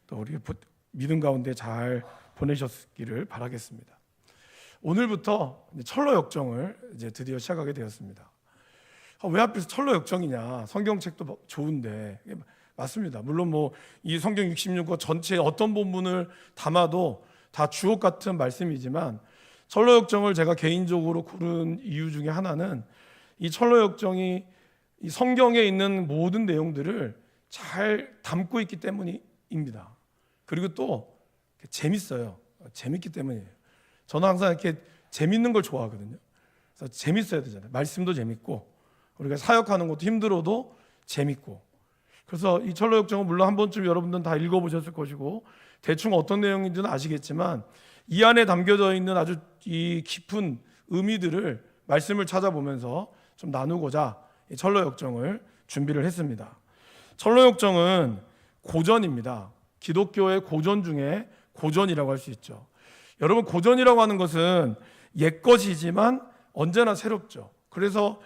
또 우리 믿음 가운데 잘 보내셨기를 바라겠습니다. 오늘부터 철로 역정을 이제 드디어 시작하게 되었습니다. 왜 하필 철로 역정이냐? 성경책도 좋은데. 맞습니다. 물론 뭐 이 성경 66권 전체 어떤 본문을 담아도 다 주옥 같은 말씀이지만, 철로 역정을 제가 개인적으로 고른 이유 중에 하나는 이 철로 역정이 이 성경에 있는 모든 내용들을 잘 담고 있기 때문입니다. 그리고 또 재밌어요. 재밌기 때문이에요. 저는 항상 이렇게 재밌는 걸 좋아하거든요. 그래서 재밌어야 되잖아요. 말씀도 재밌고 우리가 사역하는 것도 힘들어도 재밌고. 그래서 이 철로 역정은 물론 한 번쯤 여러분들은 다 읽어보셨을 것이고 대충 어떤 내용인지는 아시겠지만, 이 안에 담겨져 있는 아주 이 깊은 의미들을 말씀을 찾아보면서 좀 나누고자 이 철로 역정을 준비를 했습니다. 철로 역정은 고전입니다. 기독교의 고전 중에 고전이라고 할 수 있죠. 여러분, 고전이라고 하는 것은 옛것이지만 언제나 새롭죠. 그래서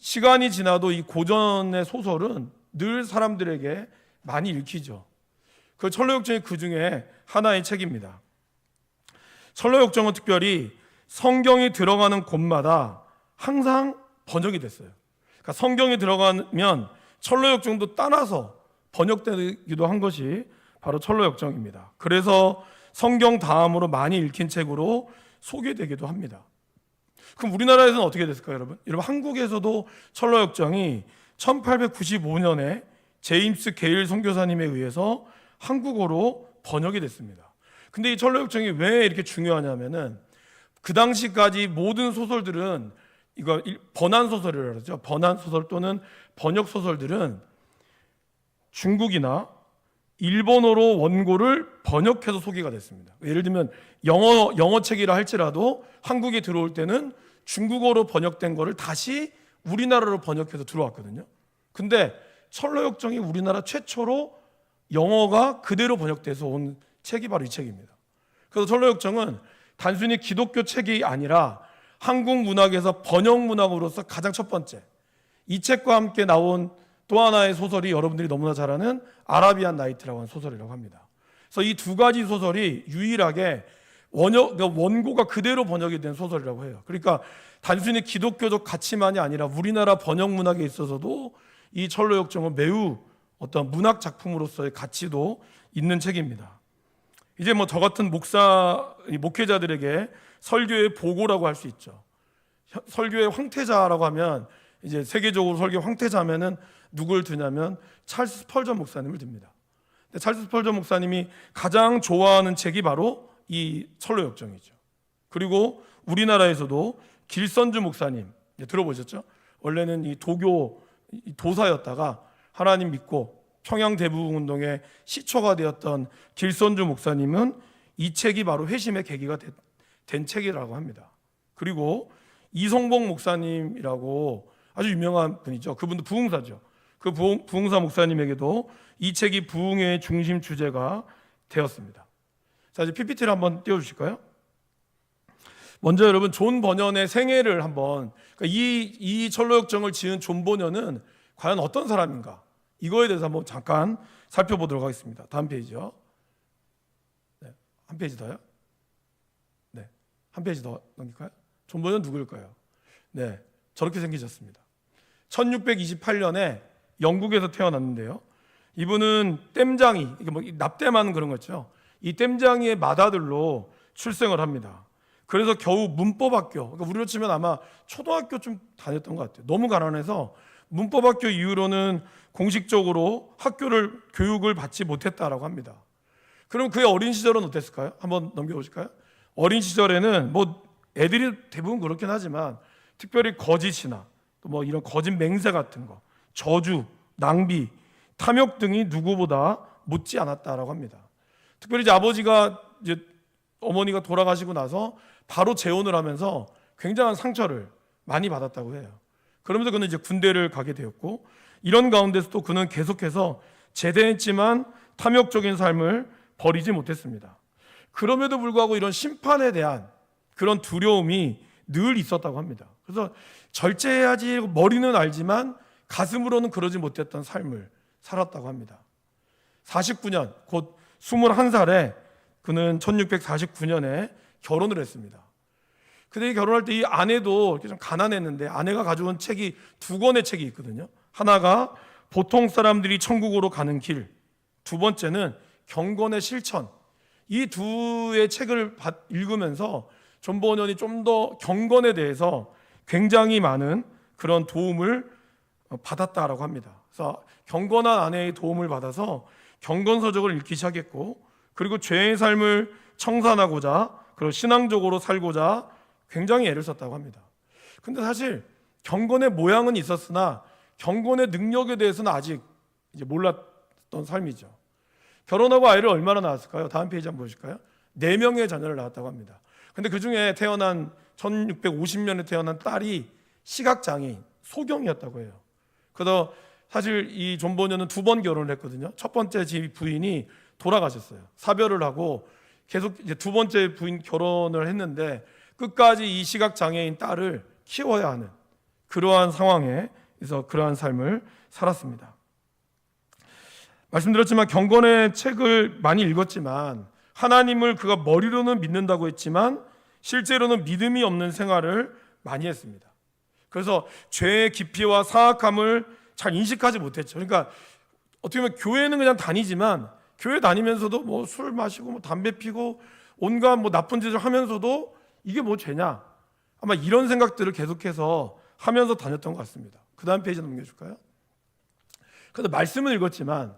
시간이 지나도 이 고전의 소설은 늘 사람들에게 많이 읽히죠. 그 철로 역정이 그 중에 하나의 책입니다. 철로 역정은 특별히 성경이 들어가는 곳마다 항상 번역이 됐어요. 그러니까 성경이 들어가면 철로 역정도 따라서 번역되기도 한 것이 바로 철로 역정입니다. 그래서 성경 다음으로 많이 읽힌 책으로 소개되기도 합니다. 그럼 우리나라에서는 어떻게 됐을까요, 여러분? 여러분, 한국에서도 철로 역정이 1895년에 제임스 게일 선교사님에 의해서 한국어로 번역이 됐습니다. 근데 이 철로 역정이 왜 이렇게 중요하냐면은, 그 당시까지 모든 소설들은 이거 번안 소설이라고 그러죠. 번안 소설 또는 번역 소설들은 중국이나 일본어로 원고를 번역해서 소개가 됐습니다. 예를 들면 영어 책이라 할지라도 한국에 들어올 때는 중국어로 번역된 거를 다시 우리나라로 번역해서 들어왔거든요. 근데 철로 역정이 우리나라 최초로 영어가 그대로 번역돼서 온 책이 바로 이 책입니다. 그래서 철로 역정은 단순히 기독교 책이 아니라 한국 문학에서 번역 문학으로서 가장 첫 번째, 이 책과 함께 나온 또 하나의 소설이 여러분들이 너무나 잘 아는 아라비안 나이트라고 하는 소설이라고 합니다. 그래서 이 두 가지 소설이 유일하게 원고가 그대로 번역이 된 소설이라고 해요. 그러니까 단순히 기독교적 가치만이 아니라 우리나라 번역 문학에 있어서도 이 철로 역정은 매우 어떤 문학 작품으로서의 가치도 있는 책입니다. 이제 뭐 저 같은 목회자들에게 설교의 보고라고 할 수 있죠. 설교의 황태자라고 하면, 이제 세계적으로 설교 황태자면은 누굴 드냐면 찰스 스펄전 목사님을 듭니다. 근데 찰스 스펄전 목사님이 가장 좋아하는 책이 바로 이 철로 역정이죠. 그리고 우리나라에서도 길선주 목사님 들어보셨죠? 원래는 이 도교 도사였다가 하나님 믿고 평양 대부흥 운동의 시초가 되었던 길선주 목사님은 이 책이 바로 회심의 계기가 된 책이라고 합니다. 그리고 이성복 목사님이라고 아주 유명한 분이죠. 그분도 부흥사죠. 그 부흥사 목사님에게도 이 책이 부흥의 중심 주제가 되었습니다. 자, 이제 PPT를 한번 띄워주실까요? 먼저 여러분, 존 버년의 생애를 한번, 그러니까 이 철로 역정을 지은 존 버년은 과연 어떤 사람인가, 이거에 대해서 한번 잠깐 살펴보도록 하겠습니다. 다음 페이지요. 네, 한 페이지 더요. 네, 한 페이지 더 넘길까요? 존 버년 누구일까요? 네, 저렇게 생기셨습니다. 1628년에 영국에서 태어났는데요. 이분은 땜장이, 이게 뭐 납땜하는 그런 거죠. 이 땜장이의 맏아들로 출생을 합니다. 그래서 겨우 문법학교, 그러니까 우리로 치면 아마 초등학교 좀 다녔던 것 같아요. 너무 가난해서 문법학교 이후로는 공식적으로 교육을 받지 못했다라고 합니다. 그럼 그의 어린 시절은 어땠을까요? 한번 넘겨보실까요? 어린 시절에는 뭐 애들이 대부분 그렇긴 하지만 특별히 거짓이나 또 뭐 이런 거짓 맹세 같은 거, 저주, 낭비, 탐욕 등이 누구보다 못지 않았다라고 합니다. 특별히 이제 아버지가 이제 어머니가 돌아가시고 나서 바로 재혼을 하면서 굉장한 상처를 많이 받았다고 해요. 그러면서 그는 이제 군대를 가게 되었고, 이런 가운데서도 그는 계속해서 제대했지만 탐욕적인 삶을 버리지 못했습니다. 그럼에도 불구하고 이런 심판에 대한 그런 두려움이 늘 있었다고 합니다. 그래서 절제해야지 머리는 알지만 가슴으로는 그러지 못했던 삶을 살았다고 합니다. 49년, 곧 21살에 그는 1649년에 결혼을 했습니다. 근데 결혼할 때 이 아내도 좀 가난했는데 아내가 가져온 책이 2권의 책이 있거든요. 하나가 보통 사람들이 천국으로 가는 길, 두 번째는 경건의 실천. 이 두의 책을 읽으면서 존 버년이 좀 더 경건에 대해서 굉장히 많은 그런 도움을 받았다라고 합니다. 그래서 경건한 아내의 도움을 받아서 경건서적을 읽기 시작했고, 그리고 죄의 삶을 청산하고자 그리고 신앙적으로 살고자 굉장히 애를 썼다고 합니다. 근데 사실 경건의 모양은 있었으나 경건의 능력에 대해서는 아직 이제 몰랐던 삶이죠. 결혼하고 아이를 얼마나 낳았을까요? 다음 페이지 한번 보실까요? 4명의 자녀를 낳았다고 합니다. 근데 그 중에 태어난 1650년에 태어난 딸이 시각장애인 소경이었다고 해요. 그래서 사실 이 존 버년은 2번 결혼을 했거든요. 첫 번째 부인이 돌아가셨어요. 사별을 하고 계속 이제 2번째 부인 결혼을 했는데 끝까지 이 시각장애인 딸을 키워야 하는 그러한 상황에서 그러한 삶을 살았습니다. 말씀드렸지만 경건의 책을 많이 읽었지만 하나님을 그가 머리로는 믿는다고 했지만 실제로는 믿음이 없는 생활을 많이 했습니다. 그래서 죄의 깊이와 사악함을 잘 인식하지 못했죠. 그러니까 어떻게 보면 교회는 그냥 다니지만 교회 다니면서도 뭐 술 마시고 뭐 담배 피고 온갖 뭐 나쁜 짓을 하면서도 이게 뭐 죄냐? 아마 이런 생각들을 계속해서 하면서 다녔던 것 같습니다. 그 다음 페이지 넘겨줄까요? 그래서 말씀을 읽었지만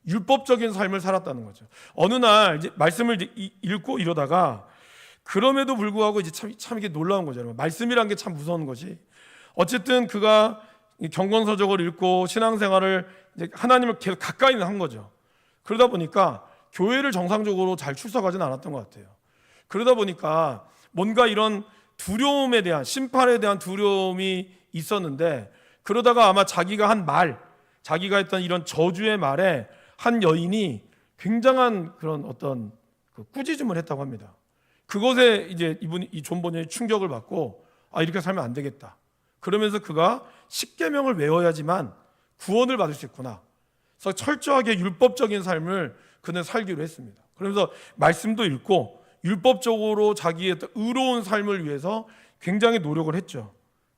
율법적인 삶을 살았다는 거죠. 어느 날 이제 말씀을 읽고 이러다가 그럼에도 불구하고 이제 참 이게 놀라운 거죠. 여러분. 말씀이란 게 참 무서운 것이 어쨌든 그가 경건서적을 읽고 신앙생활을 이제 하나님을 계속 가까이 한 거죠. 그러다 보니까 교회를 정상적으로 잘 출석하지는 않았던 것 같아요. 그러다 보니까 뭔가 이런 두려움에 대한 심판에 대한 두려움이 있었는데 그러다가 아마 자기가 한 말, 자기가 했던 이런 저주의 말에 한 여인이 굉장한 그런 어떤 꾸짖음을 했다고 합니다. 그것에 이제 이 존 버년이 충격을 받고 이렇게 살면 안 되겠다. 그러면서 그가 십계명을 외워야지만 구원을 받을 수 있구나. 그래서 철저하게 율법적인 삶을 그는 살기로 했습니다. 그러면서 말씀도 읽고 율법적으로 자기의 의로운 삶을 위해서 굉장히 노력을 했죠.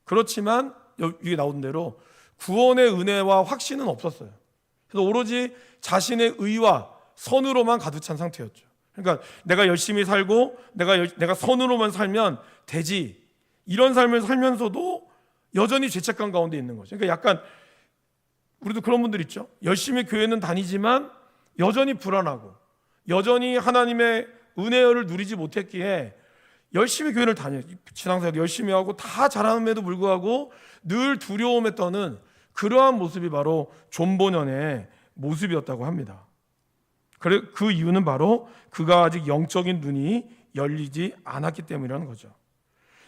그렇지만 여기 나온 대로 구원의 은혜와 확신은 없었어요. 그래서 오로지 자신의 의와 선으로만 가득 찬 상태였죠. 그러니까 내가 열심히 살고 내가 선으로만 살면 되지, 이런 삶을 살면서도 여전히 죄책감 가운데 있는 거죠. 그러니까 약간 우리도 그런 분들 있죠. 열심히 교회는 다니지만 여전히 불안하고 여전히 하나님의 은혜를 누리지 못했기에 열심히 교회를 다녀요. 신앙생활 열심히 하고 다 잘함에도 불구하고 늘 두려움에 떠는 그러한 모습이 바로 존 버년의 모습이었다고 합니다. 그 이유는 바로 그가 아직 영적인 눈이 열리지 않았기 때문이라는 거죠.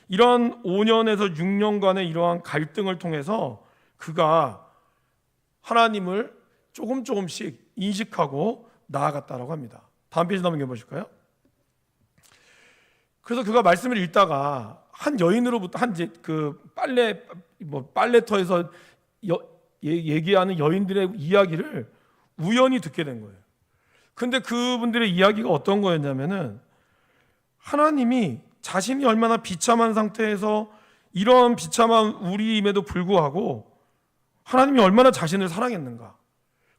이런 5년에서 6년간의 이러한 갈등을 통해서 그가 하나님을 조금씩 인식하고 나아갔다라고 합니다. 다음 페이지 넘겨보실까요? 그래서 그가 말씀을 읽다가 한 여인으로부터 빨래터에서 얘기하는 여인들의 이야기를 우연히 듣게 된 거예요. 근데 그분들의 이야기가 어떤 거였냐면은 하나님이 자신이 얼마나 비참한 상태에서 이런 비참한 우리임에도 불구하고 하나님이 얼마나 자신을 사랑했는가.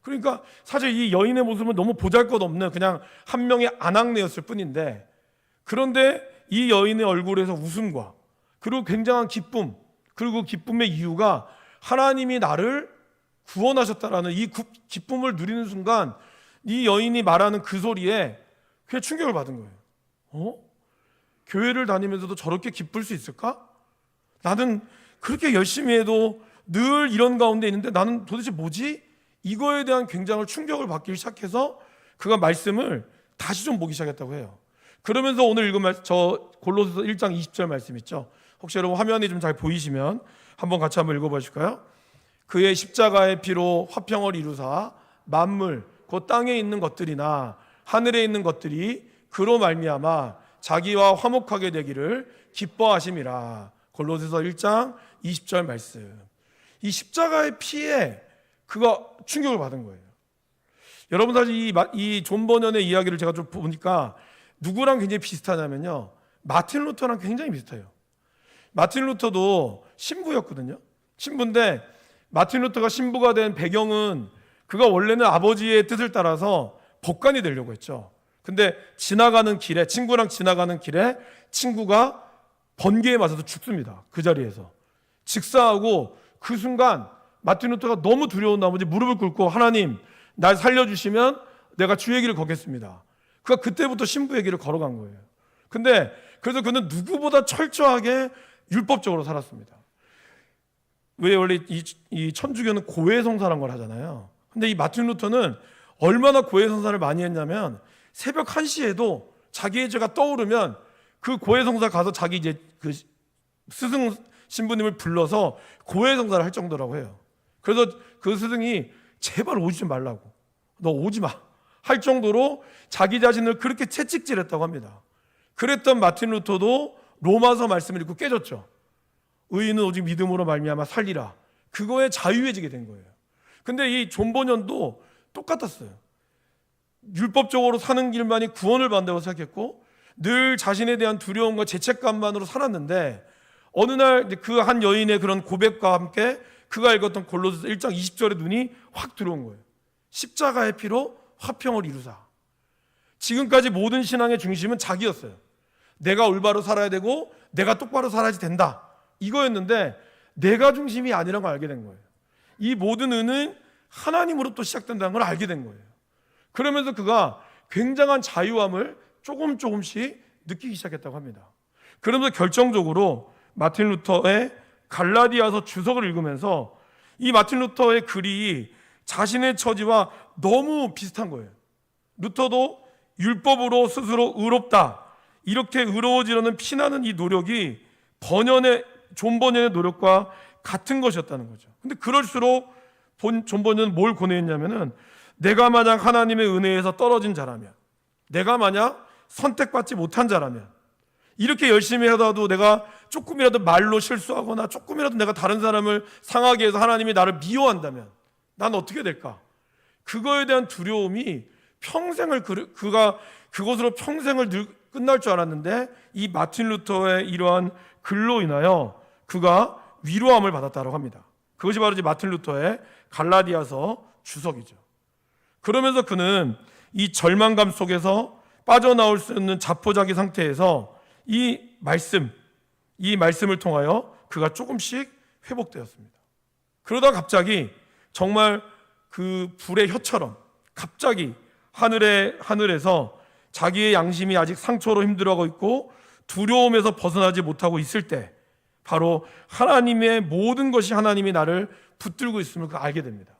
그러니까 사실 이 여인의 모습은 너무 보잘것없는 그냥 한 명의 아낙네였을 뿐인데, 그런데 이 여인의 얼굴에서 웃음과 그리고 굉장한 기쁨, 그리고 기쁨의 이유가 하나님이 나를 구원하셨다라는 이 기쁨을 누리는 순간 이 여인이 말하는 그 소리에 그냥 충격을 받은 거예요. 교회를 다니면서도 저렇게 기쁠 수 있을까? 나는 그렇게 열심히 해도 늘 이런 가운데 있는데 나는 도대체 뭐지? 이거에 대한 굉장한 충격을 받기 시작해서 그가 말씀을 다시 좀 보기 시작했다고 해요. 그러면서 오늘 읽은 저 골로새서 1장 20절 말씀 있죠. 혹시 여러분 화면이 좀 잘 보이시면 같이 한번 읽어보실까요? 그의 십자가의 피로 화평을 이루사 만물 곧 땅에 있는 것들이나 하늘에 있는 것들이 그로 말미암아 자기와 화목하게 되기를 기뻐하심이라. 골로새서 1장 20절 말씀. 이 십자가의 피에 그가 충격을 받은 거예요. 여러분 사실 이 존 버년의 이야기를 제가 좀 보니까 누구랑 굉장히 비슷하냐면요, 마틴 루터랑 굉장히 비슷해요. 마틴 루터도 신부였거든요. 신부인데 마틴 루터가 신부가 된 배경은 그가 원래는 아버지의 뜻을 따라서 법관이 되려고 했죠. 근데 친구랑 지나가는 길에 친구가 번개에 맞아서 죽습니다. 그 자리에서 직사하고, 그 순간 마틴 루터가 너무 두려운 나머지 무릎을 꿇고, 하나님 날 살려주시면 내가 주의 길을 걷겠습니다. 그가 그때부터 신부의 길을 걸어간 거예요. 근데 그래서 그는 누구보다 철저하게 율법적으로 살았습니다. 왜 원래 이 천주교는 고해성사라는 걸 하잖아요. 근데 이 마틴 루터는 얼마나 고해성사를 많이 했냐면, 새벽 1시에도 자기의 죄가 떠오르면 그 고해성사 가서 자기 이제 그 스승 신부님을 불러서 고해성사를 할 정도라고 해요. 그래서 그 스승이 제발 오지 좀 말라고, 너 오지 마 할 정도로 자기 자신을 그렇게 채찍질했다고 합니다. 그랬던 마틴 루터도 로마서 말씀을 읽고 깨졌죠. 의인은 오직 믿음으로 말미암아 살리라. 그거에 자유해지게 된 거예요. 근데 이 존 버년도 똑같았어요. 율법적으로 사는 길만이 구원을 받는다고 생각했고, 늘 자신에 대한 두려움과 죄책감만으로 살았는데, 어느 날 그 한 여인의 그런 고백과 함께 그가 읽었던 골로새서 1장 20절의 눈이 확 들어온 거예요. 십자가의 피로 화평을 이루사. 지금까지 모든 신앙의 중심은 자기였어요. 내가 올바로 살아야 되고 내가 똑바로 살아야지 된다, 이거였는데 내가 중심이 아니라는 걸 알게 된 거예요. 이 모든 은은 하나님으로부터 시작된다는 걸 알게 된 거예요. 그러면서 그가 굉장한 자유함을 조금씩 느끼기 시작했다고 합니다. 그러면서 결정적으로 마틴 루터의 갈라디아서 주석을 읽으면서 이 마틴 루터의 글이 자신의 처지와 너무 비슷한 거예요. 루터도 율법으로 스스로 의롭다, 이렇게 의로워지려는 피나는 이 노력이 존 버년의 노력과 같은 것이었다는 거죠. 근데 그럴수록 존 버년은 뭘 권유했냐면은, 내가 만약 하나님의 은혜에서 떨어진 자라면, 내가 만약 선택받지 못한 자라면, 이렇게 열심히 하다도 내가 조금이라도 말로 실수하거나 조금이라도 내가 다른 사람을 상하게 해서 하나님이 나를 미워한다면 난 어떻게 될까? 그거에 대한 두려움이 평생을 그가 그것으로 평생을 끝날 줄 알았는데, 이 마틴 루터의 이러한 글로 인하여 그가 위로함을 받았다고 합니다. 그것이 바로 이제 마틴 루터의 갈라디아서 주석이죠. 그러면서 그는 이 절망감 속에서 빠져나올 수 없는 자포자기 상태에서 이 말씀을 통하여 그가 조금씩 회복되었습니다. 그러다 갑자기 정말 그 불의 혀처럼 갑자기 하늘에서 자기의 양심이 아직 상처로 힘들어하고 있고 두려움에서 벗어나지 못하고 있을 때, 바로 하나님의 모든 것이 하나님이 나를 붙들고 있음을 알게 됩니다.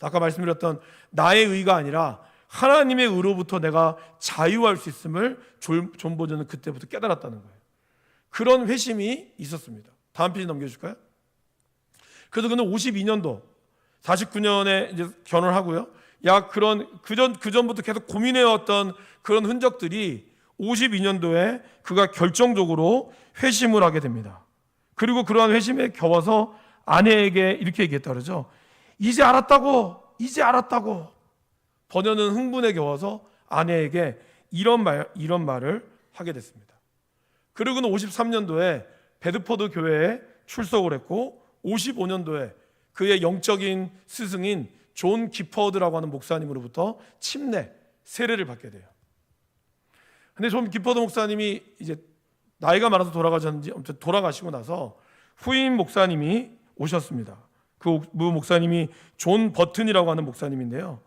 아까 말씀드렸던 나의 의가 아니라 하나님의 의로부터 내가 자유할 수 있음을 존 버년은 그때부터 깨달았다는 거예요. 그런 회심이 있었습니다. 다음 페이지 넘겨줄까요? 그래서 그는 52년도 49년에 이제 결혼을 하고요. 그 전부터 계속 고민해왔던 그런 흔적들이 52년도에 그가 결정적으로 회심을 하게 됩니다. 그리고 그러한 회심에 겨워서 아내에게 이렇게 얘기했다 그러죠. 이제 알았다고. 버년은 흥분에 겨워서 아내에게 이런 말을 하게 됐습니다. 그리고는 53년도에 베드포드 교회에 출석을 했고, 55년도에 그의 영적인 스승인 존 기퍼드라고 하는 목사님으로부터 세례를 받게 돼요. 근데 존 기퍼드 목사님이 이제 나이가 많아서 돌아가셨는지 아무튼 돌아가시고 나서 후임 목사님이 오셨습니다. 그 목사님이 존 버튼이라고 하는 목사님인데요.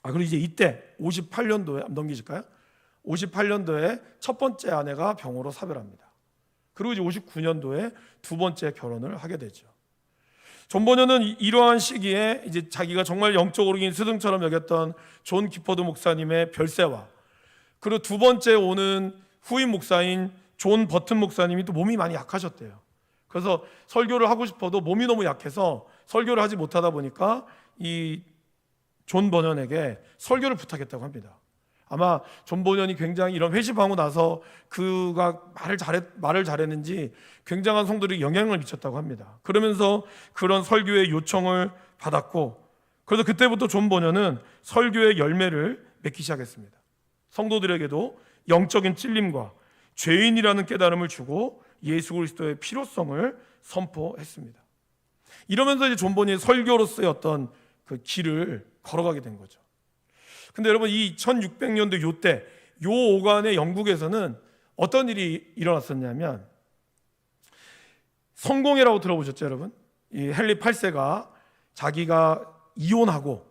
그리고 이제 이때 58년도에 넘기실까요? 58년도에 첫 번째 아내가 병으로 사별합니다. 그리고 이제 59년도에 두 번째 결혼을 하게 되죠. 존 버년은 이러한 시기에 이제 자기가 정말 영적으로 스승처럼 여겼던 존 기퍼드 목사님의 별세와, 그리고 두 번째 오는 후임 목사인 존 버튼 목사님이 또 몸이 많이 약하셨대요. 그래서 설교를 하고 싶어도 몸이 너무 약해서 설교를 하지 못하다 보니까 이 존 버년에게 설교를 부탁했다고 합니다. 아마 존 버년이 굉장히 이런 회심하고 나서 그가 말을 잘했는지 굉장한 성도들이 영향을 미쳤다고 합니다. 그러면서 그런 설교의 요청을 받았고, 그래서 그때부터 존 버녀는 설교의 열매를 맺기 시작했습니다. 성도들에게도 영적인 찔림과 죄인이라는 깨달음을 주고 예수 그리스도의 필요성을 선포했습니다. 이러면서 이제 존 버녀의 설교로서의 어떤 그 길을 걸어가게 된 거죠. 근데 여러분, 이 1600년도 요때 요 오간에 영국에서는 어떤 일이 일어났었냐면, 성공회라고 들어보셨죠, 여러분? 이 헨리 8세가 자기가 이혼하고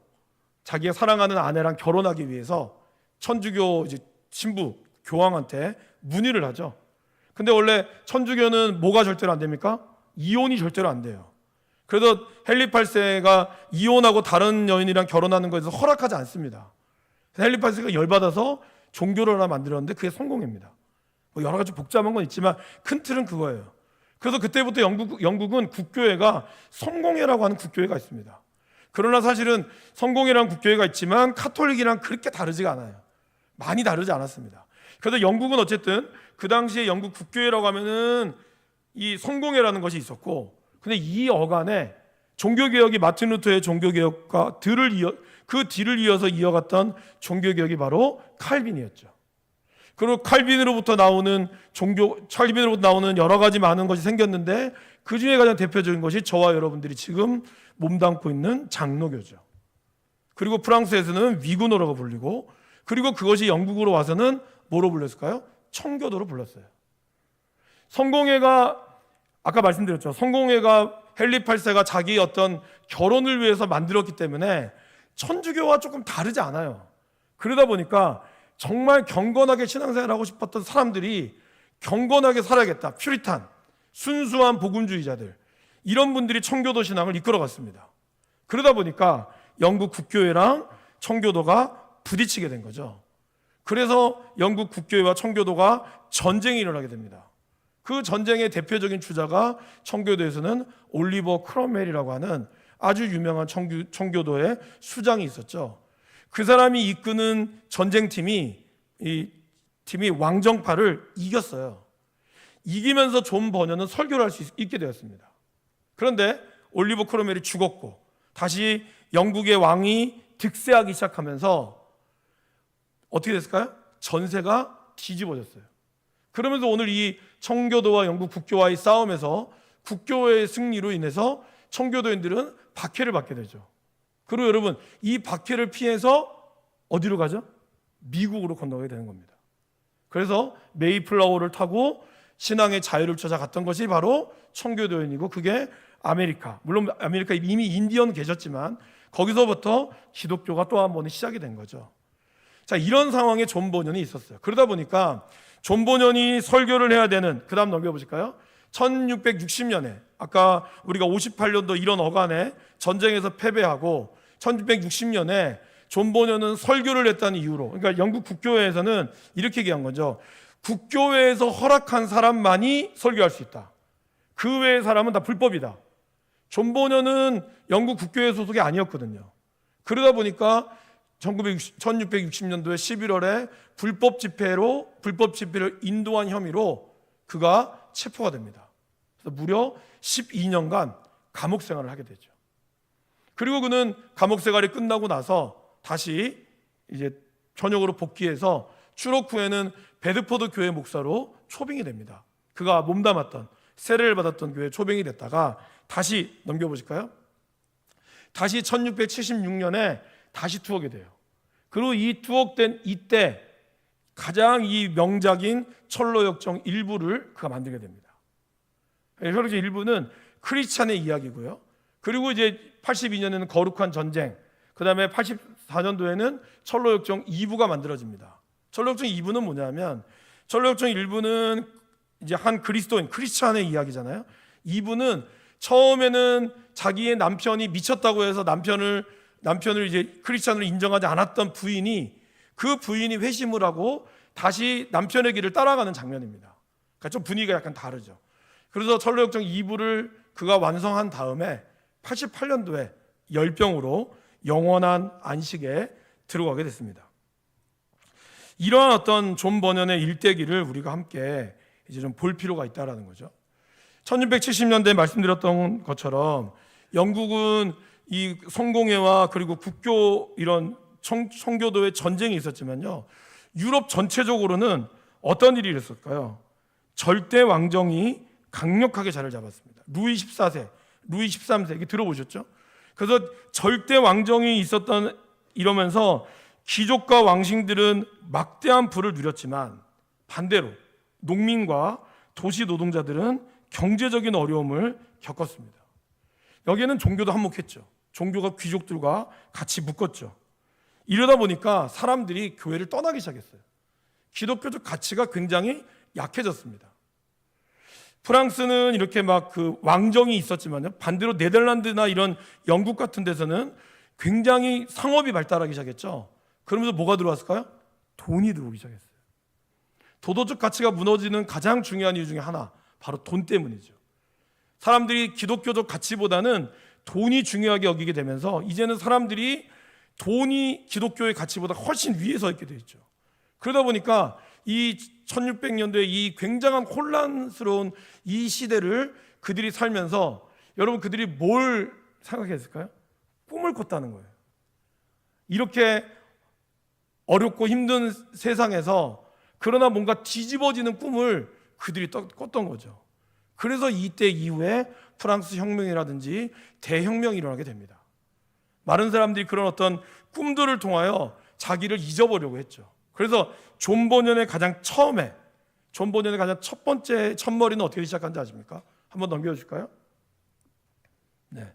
자기가 사랑하는 아내랑 결혼하기 위해서 천주교 이제 신부 교황한테 문의를 하죠. 근데 원래 천주교는 뭐가 절대로 안 됩니까? 이혼이 절대로 안 돼요. 그래서 헨리 8세가 이혼하고 다른 여인이랑 결혼하는 것에서 허락하지 않습니다. 헨리 8세가 열받아서 종교를 하나 만들었는데 그게 성공회입니다. 뭐 여러 가지 복잡한 건 있지만 큰 틀은 그거예요. 그래서 그때부터 영국은 국교회가 성공회라고 하는 국교회가 있습니다. 그러나 사실은 성공회라는 국교회가 있지만 카톨릭이랑 그렇게 다르지가 않아요. 많이 다르지 않았습니다. 그래서 영국은 어쨌든 그 당시에 영국 국교회라고 하면은 이 성공회라는 것이 있었고, 근데 이 어간에 종교개혁이 마틴 루터의 종교개혁과 그 뒤를 이어서 이어갔던 종교개혁이 바로 칼빈이었죠. 그리고 칼빈으로부터 나오는 여러 가지 많은 것이 생겼는데, 그 중에 가장 대표적인 것이 저와 여러분들이 지금 몸담고 있는 장로교죠. 그리고 프랑스에서는 위구노라고 불리고, 그리고 그것이 영국으로 와서는 뭐로 불렸을까요? 청교도로 불렀어요. 성공회가, 아까 말씀드렸죠. 성공회가 헨리 8세가 자기 어떤 결혼을 위해서 만들었기 때문에 천주교와 조금 다르지 않아요. 그러다 보니까 정말 경건하게 신앙생활하고 싶었던 사람들이 경건하게 살아야겠다, 퓨리탄, 순수한 복음주의자들, 이런 분들이 청교도 신앙을 이끌어갔습니다. 그러다 보니까 영국 국교회랑 청교도가 부딪히게 된 거죠. 그래서 영국 국교회와 청교도가 전쟁이 일어나게 됩니다. 그 전쟁의 대표적인 주자가 청교도에서는 올리버 크롬웰이라고 하는 아주 유명한 청교도의 수장이 있었죠. 그 사람이 이끄는 전쟁팀이 왕정파를 이겼어요. 이기면서 존 버녀는 설교를 할 수 있게 되었습니다. 그런데 올리버 크롬웰이 죽었고 다시 영국의 왕이 득세하기 시작하면서 어떻게 됐을까요? 전세가 뒤집어졌어요. 그러면서 오늘 이 청교도와 영국 국교와의 싸움에서 국교의 승리로 인해서 청교도인들은 박해를 받게 되죠. 그리고 여러분, 이 박해를 피해서 어디로 가죠? 미국으로 건너가게 되는 겁니다. 그래서 메이플라워를 타고 신앙의 자유를 찾아갔던 것이 바로 청교도인이고, 그게 아메리카, 물론 아메리카에 이미 인디언 계셨지만 거기서부터 기독교가 또 한 번 시작이 된 거죠. 자, 이런 상황에 존 버년이 있었어요. 그러다 보니까 존 버년이 설교를 해야 되는, 그 다음 넘겨보실까요? 1660년에 아까 우리가 58년도 이런 어간에 전쟁에서 패배하고 1660년에 존 버년은 설교를 했다는 이유로, 그러니까 영국 국교회에서는 이렇게 얘기한 거죠. 국교회에서 허락한 사람만이 설교할 수 있다. 그 외의 사람은 다 불법이다. 존 버년은 영국 국교회 소속이 아니었거든요. 그러다 보니까 1660년도에 11월에 불법 집회를 인도한 혐의로 그가 체포가 됩니다. 그래서 무려 12년간 감옥 생활을 하게 되죠. 그리고 그는 감옥 생활이 끝나고 나서 다시 이제 전역으로 복귀해서 추록 후에는 베드포드 교회 목사로 초빙이 됩니다. 그가 몸담았던, 세례를 받았던 교회 초빙이 됐다가 다시 넘겨보실까요? 다시 1676년에 다시 투옥이 돼요. 그리고 이 투옥된 이때 가장 이 명작인 철로역정 일부를 그가 만들게 됩니다. 철로역정 일부는 크리스찬의 이야기고요. 그리고 이제 82년에는 거룩한 전쟁, 그 다음에 84년도에는 철로역정 2부가 만들어집니다. 철로역정 2부는 뭐냐면, 철로역정 1부는 이제 한 그리스도인, 크리스찬의 이야기잖아요. 2부는 처음에는 자기의 남편이 미쳤다고 해서 남편을 이제 크리스찬으로 인정하지 않았던 부인이, 그 부인이 회심을 하고 다시 남편의 길을 따라가는 장면입니다. 그러니까 좀 분위기가 약간 다르죠. 그래서 철로역정 2부를 그가 완성한 다음에 88년도에 열병으로 영원한 안식에 들어가게 됐습니다. 이러한 어떤 존 버년의 일대기를 우리가 함께 이제 좀 볼 필요가 있다라는 거죠. 1670년대에 말씀드렸던 것처럼 영국은 이 성공회와 그리고 국교 이런 청교도의 전쟁이 있었지만요, 유럽 전체적으로는 어떤 일이 있었을까요? 절대 왕정이 강력하게 자리를 잡았습니다. 루이 14세, 루이 13세 이게 들어보셨죠? 그래서 절대 왕정이 있었던 이러면서 귀족과 왕신들은 막대한 부를 누렸지만 반대로 농민과 도시 노동자들은 경제적인 어려움을 겪었습니다. 여기에는 종교도 한몫했죠. 종교가 귀족들과 같이 묶었죠. 이러다 보니까 사람들이 교회를 떠나기 시작했어요. 기독교적 가치가 굉장히 약해졌습니다. 프랑스는 이렇게 막 그 왕정이 있었지만요, 반대로 네덜란드나 이런 영국 같은 데서는 굉장히 상업이 발달하기 시작했죠. 그러면서 뭐가 들어왔을까요? 돈이 들어오기 시작했어요. 도덕적 가치가 무너지는 가장 중요한 이유 중에 하나, 바로 돈 때문이죠. 사람들이 기독교적 가치보다는 돈이 중요하게 여기게 되면서 이제는 사람들이 돈이 기독교의 가치보다 훨씬 위에 서 있게 되죠. 그러다 보니까 이 1600년도에 이 굉장한 혼란스러운 이 시대를 그들이 살면서 여러분 그들이 뭘 생각했을까요? 꿈을 꿨다는 거예요. 이렇게 어렵고 힘든 세상에서 그러나 뭔가 뒤집어지는 꿈을 그들이 꿨던 거죠. 그래서 이때 이후에 프랑스 혁명이라든지 대혁명이 일어나게 됩니다. 많은 사람들이 그런 어떤 꿈들을 통하여 자기를 잊어보려고 했죠. 그래서 존 버년의 가장 첫 번째 첫머리는 어떻게 시작한지 아십니까? 한번 넘겨주실까요? 네.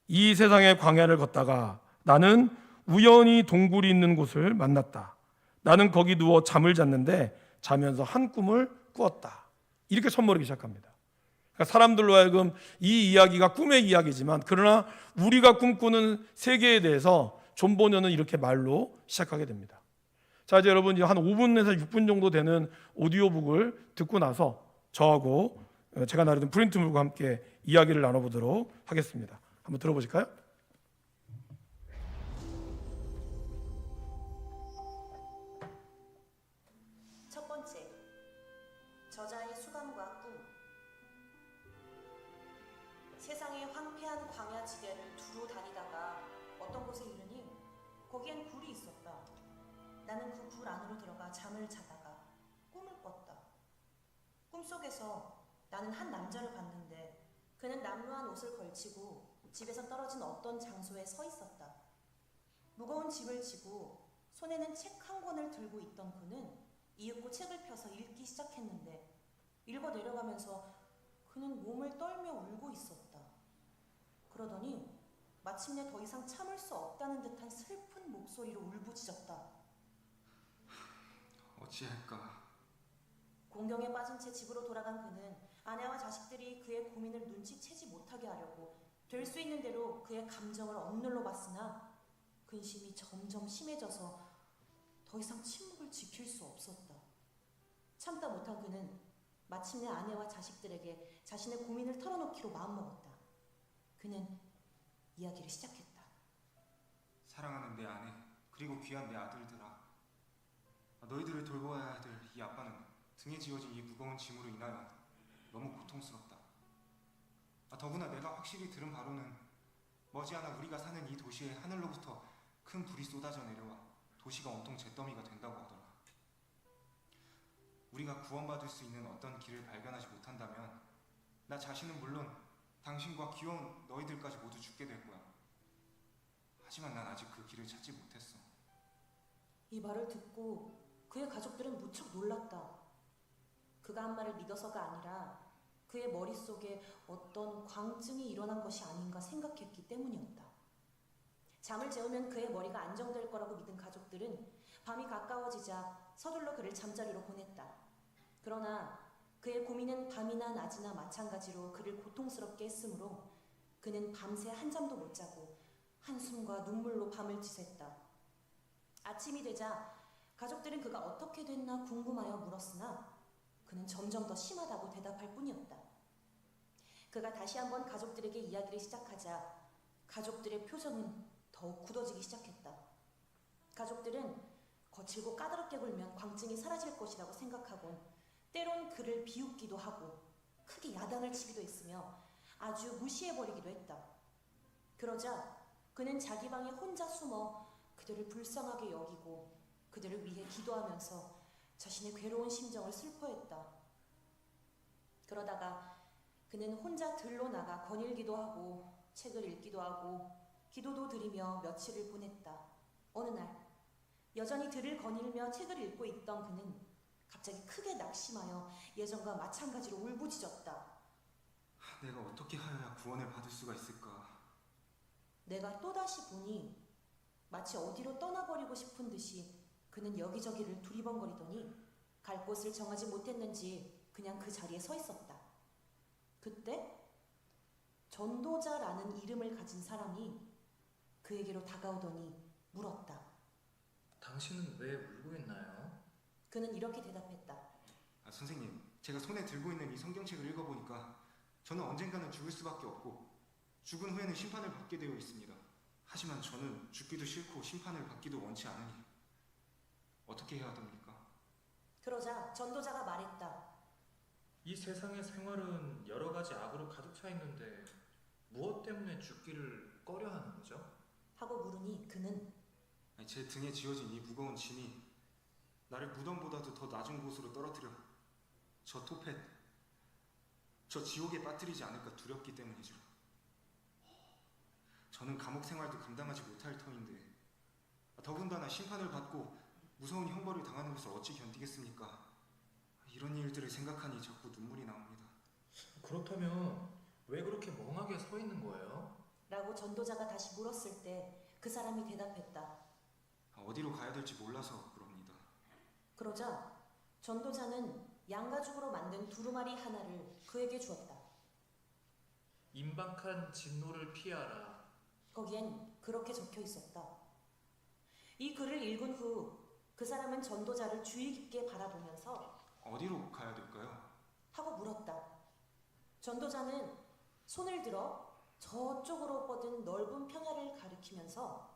이 세상의 광야를 걷다가 나는 우연히 동굴이 있는 곳을 만났다. 나는 거기 누워 잠을 잤는데 자면서 한 꿈을 꾸었다. 이렇게 첫머리기 시작합니다. 그러니까 사람들로 하여금 이 이야기가 꿈의 이야기지만 그러나 우리가 꿈꾸는 세계에 대해서 존 버년은 이렇게 말로 시작하게 됩니다. 자, 이제 여러분 한 5분에서 6분 정도 되는 오디오북을 듣고 나서 저하고 제가 나르던 프린트물과 함께 이야기를 나눠보도록 하겠습니다. 한번 들어보실까요? 첫 번째, 저자의 수감과 꿈. 세상의 황폐한 광야지대를 두루 다니다가 어떤 곳에 이르니 거기엔 굴이 있었다. 나는 그 굴 안으로 들어가 잠을 자다가 꿈을 꿨다. 꿈속에서 나는 한 남자를 봤는데 그는 남루한 옷을 걸치고 집에서 떨어진 어떤 장소에 서 있었다. 무거운 짐을 지고 손에는 책 한 권을 들고 있던 그는 이윽고 책을 펴서 읽기 시작했는데 읽어 내려가면서 그는 몸을 떨며 울고 있었다. 그러더니 마침내 더 이상 참을 수 없다는 듯한 슬픈 목소리로 울부짖었다. 어찌할까? 공경에 빠진 채 집으로 돌아간 그는 아내와 자식들이 그의 고민을 눈치채지 못하게 하려고 될 수 있는 대로 그의 감정을 억눌러 봤으나 근심이 점점 심해져서 더 이상 침묵을 지킬 수 없었다. 참다 못한 그는 마침내 아내와 자식들에게 자신의 고민을 털어놓기로 마음먹었다. 그는 이야기를 시작했다. 사랑하는 내 아내, 그리고 귀한 내 아들들아, 너희들을 돌보아야 될 이 아빠는 등에 지어진 이 무거운 짐으로 인하여 너무 고통스럽다. 더구나 내가 확실히 들은 바로는 머지않아 우리가 사는 이 도시에 하늘로부터 큰 불이 쏟아져 내려와 도시가 온통 잿더미가 된다고 하더라. 우리가 구원받을 수 있는 어떤 길을 발견하지 못한다면 나 자신은 물론 당신과 귀여운 너희들까지 모두 죽게 될 거야. 하지만 난 아직 그 길을 찾지 못했어. 이 말을 듣고 그의 가족들은 무척 놀랐다. 그가 한 말을 믿어서가 아니라 그의 머릿속에 어떤 광증이 일어난 것이 아닌가 생각했기 때문이었다. 잠을 재우면 그의 머리가 안정될 거라고 믿은 가족들은 밤이 가까워지자 서둘러 그를 잠자리로 보냈다. 그러나 그의 고민은 밤이나 낮이나 마찬가지로 그를 고통스럽게 했으므로 그는 밤새 한잠도 못 자고 한숨과 눈물로 밤을 지샜다. 아침이 되자 가족들은 그가 어떻게 됐나 궁금하여 물었으나 그는 점점 더 심하다고 대답할 뿐이었다. 그가 다시 한번 가족들에게 이야기를 시작하자 가족들의 표정은 더욱 굳어지기 시작했다. 가족들은 거칠고 까다롭게 굴면 광증이 사라질 것이라고 생각하곤 때론 그를 비웃기도 하고 크게 야단을 치기도 했으며 아주 무시해버리기도 했다. 그러자 그는 자기 방에 혼자 숨어 그들을 불쌍하게 여기고 그들을 위해 기도하면서 자신의 괴로운 심정을 슬퍼했다. 그러다가 그는 혼자 들로 나가 거닐기도 하고 책을 읽기도 하고 기도도 드리며 며칠을 보냈다. 어느 날 여전히 들을 거닐며 책을 읽고 있던 그는 갑자기 크게 낙심하여 예전과 마찬가지로 울부짖었다. 내가 어떻게 하여야 구원을 받을 수가 있을까? 내가 또다시 보니 마치 어디로 떠나버리고 싶은 듯이 그는 여기저기를 두리번거리더니 갈 곳을 정하지 못했는지 그냥 그 자리에 서 있었다. 그때 전도자라는 이름을 가진 사람이 그에게로 다가오더니 물었다. 당신은 왜 울고 있나요? 그는 이렇게 대답했다. 선생님, 제가 손에 들고 있는 이 성경책을 읽어보니까 저는 언젠가는 죽을 수밖에 없고 죽은 후에는 심판을 받게 되어 있습니다. 하지만 저는 죽기도 싫고 심판을 받기도 원치 않으니 어떻게 해야 됩니까? 그러자 전도자가 말했다. 이 세상의 생활은 여러 가지 악으로 가득 차 있는데 무엇 때문에 죽기를 꺼려 하는 거죠? 하고 물으니 그는 제 등에 지어진 이 무거운 짐이 나를 무덤보다도 더 낮은 곳으로 떨어뜨려 저 토펫, 저 지옥에 빠뜨리지 않을까 두렵기 때문이죠. 저는 감옥 생활도 감당하지 못할 터인데 더군다나 심판을 받고 무서운 형벌을 당하는 것을 어찌 견디겠습니까? 이런 일들을 생각하니 자꾸 눈물이 나옵니다. 그렇다면 왜 그렇게 멍하게 서 있는 거예요? 라고 전도자가 다시 물었을 때 그 사람이 대답했다. 어디로 가야 될지 몰라서 그럽니다. 그러자 전도자는 양가죽으로 만든 두루마리 하나를 그에게 주었다. 임박한 진노를 피하라. 거기엔 그렇게 적혀 있었다. 이 글을 읽은 후 그 사람은 전도자를 주의 깊게 바라보면서 어디로 가야 될까요? 하고 물었다. 전도자는 손을 들어 저쪽으로 뻗은 넓은 평야를 가리키면서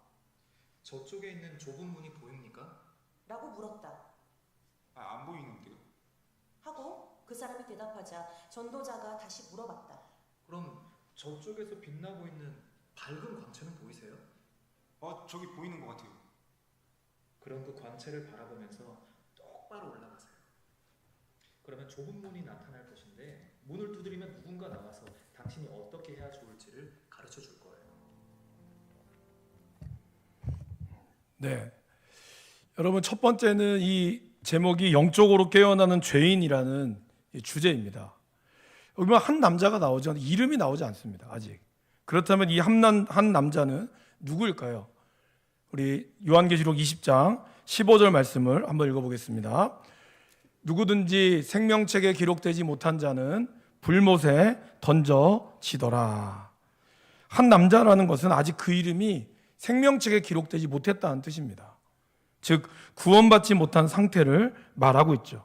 저쪽에 있는 좁은 문이 보입니까? 라고 물었다. 안 보이는데요? 하고 그 사람이 대답하자 전도자가 다시 물어봤다. 그럼 저쪽에서 빛나고 있는 밝은 광채는 보이세요? 저기 보이는 것 같아요. 그럼 그 광채를 바라보면서 똑바로 올라가세요. 그러면 좁은 문이 나타날 것인데 문을 두드리면 누군가 나와서 당신이 어떻게 해야 좋을지를 가르쳐 줄 거예요. 네. 여러분, 첫 번째는 이 제목이 영적으로 깨어나는 죄인이라는 이 주제입니다. 여기 보면 한 남자가 나오죠. 이름이 나오지 않습니다. 아직. 그렇다면 이 한 남자는 누구일까요? 우리 요한계시록 20장 15절 말씀을 한번 읽어보겠습니다. 누구든지 생명책에 기록되지 못한 자는 불못에 던져지더라. 한 남자라는 것은 아직 그 이름이 생명책에 기록되지 못했다는 뜻입니다. 즉 구원받지 못한 상태를 말하고 있죠.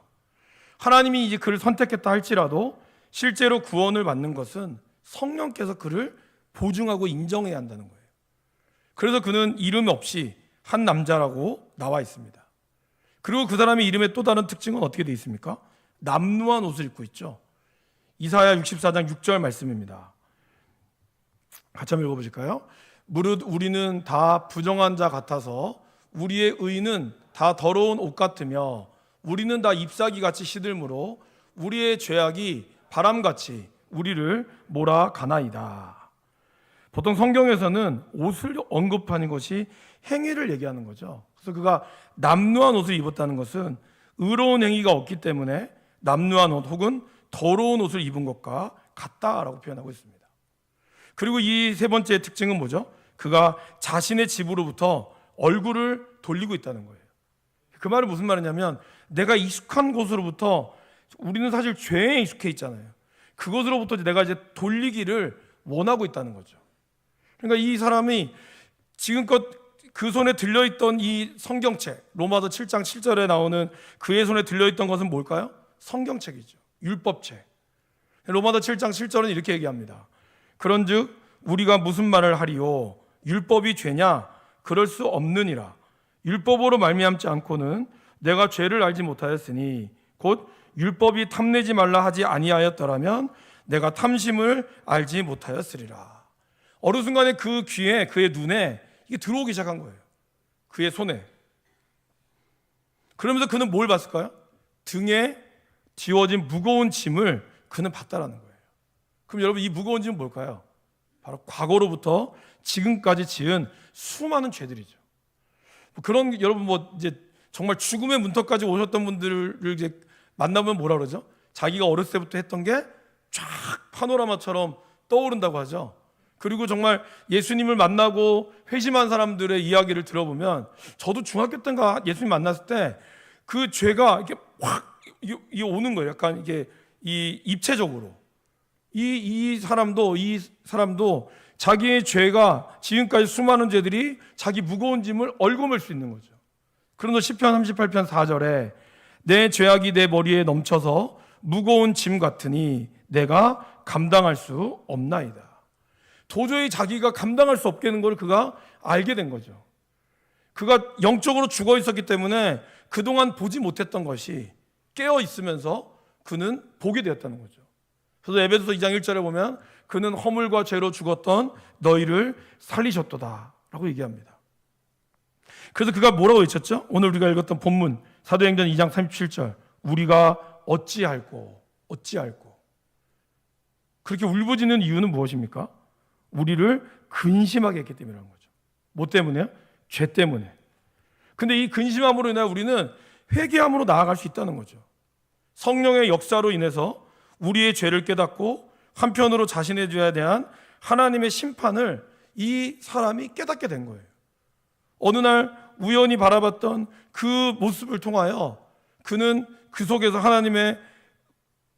하나님이 이제 그를 선택했다 할지라도 실제로 구원을 받는 것은 성령께서 그를 보증하고 인정해야 한다는 거예요. 그래서 그는 이름 없이 한 남자라고 나와 있습니다. 그리고 그 사람의 이름의 또 다른 특징은 어떻게 되어 있습니까? 남루한 옷을 입고 있죠. 이사야 64장 6절 말씀입니다. 같이 한번 읽어보실까요? 무릇 우리는 다 부정한 자 같아서 우리의 의는 다 더러운 옷 같으며 우리는 다 잎사귀같이 시들므로 우리의 죄악이 바람같이 우리를 몰아가나이다. 보통 성경에서는 옷을 언급하는 것이 행위를 얘기하는 거죠. 그래서 그가 남루한 옷을 입었다는 것은 의로운 행위가 없기 때문에 남루한 옷 혹은 더러운 옷을 입은 것과 같다라고 표현하고 있습니다. 그리고 이 세 번째 특징은 뭐죠? 그가 자신의 집으로부터 얼굴을 돌리고 있다는 거예요. 그 말은 무슨 말이냐면 내가 익숙한 곳으로부터 우리는 사실 죄에 익숙해 있잖아요. 그것으로부터 내가 이제 돌리기를 원하고 있다는 거죠. 그러니까 이 사람이 지금껏 그 손에 들려있던 이 성경책, 로마서 7장 7절에 나오는 그의 손에 들려있던 것은 뭘까요? 성경책이죠. 율법책. 로마서 7장 7절은 이렇게 얘기합니다. 그런즉 우리가 무슨 말을 하리요? 율법이 죄냐? 그럴 수 없느니라. 율법으로 말미암지 않고는 내가 죄를 알지 못하였으니 곧 율법이 탐내지 말라 하지 아니하였더라면 내가 탐심을 알지 못하였으리라. 어느 순간에 그 귀에, 그의 눈에 이게 들어오기 시작한 거예요. 그의 손에. 그러면서 그는 뭘 봤을까요? 등에 지워진 무거운 짐을 그는 봤다라는 거예요. 그럼 여러분, 이 무거운 짐은 뭘까요? 바로 과거로부터 지금까지 지은 수많은 죄들이죠. 그런, 여러분, 이제 정말 죽음의 문턱까지 오셨던 분들을 이제 만나면 뭐라 그러죠? 자기가 어렸을 때부터 했던 게 쫙 파노라마처럼 떠오른다고 하죠. 그리고 정말 예수님을 만나고 회심한 사람들의 이야기를 들어보면, 저도 중학교 때인가 예수님 만났을 때 그 죄가 이렇게 확 오는 거예요. 약간 이게 이 입체적으로. 이 사람도 자기의 죄가, 지금까지 수많은 죄들이 자기 무거운 짐을 얽어맬 수 있는 거죠. 그러면서 시편 38편 4절에 내 죄악이 내 머리에 넘쳐서 무거운 짐 같으니 내가 감당할 수 없나이다. 도저히 자기가 감당할 수 없겠는 걸 그가 알게 된 거죠. 그가 영적으로 죽어 있었기 때문에 그동안 보지 못했던 것이 깨어 있으면서 그는 보게 되었다는 거죠. 그래서 에베소서 2장 1절에 보면 그는 허물과 죄로 죽었던 너희를 살리셨도다 라고 얘기합니다. 그래서 그가 뭐라고 외쳤죠? 오늘 우리가 읽었던 본문 사도행전 2장 37절, 우리가 어찌할꼬 그렇게 울부짖는 이유는 무엇입니까? 우리를 근심하게 했기 때문이라는 거죠. 뭐 때문에요? 죄 때문에. 근데 이 근심함으로 인해 우리는 회개함으로 나아갈 수 있다는 거죠. 성령의 역사로 인해서 우리의 죄를 깨닫고 한편으로 자신의 죄에 대한 하나님의 심판을 이 사람이 깨닫게 된 거예요. 어느 날 우연히 바라봤던 그 모습을 통하여 그는 그 속에서 하나님의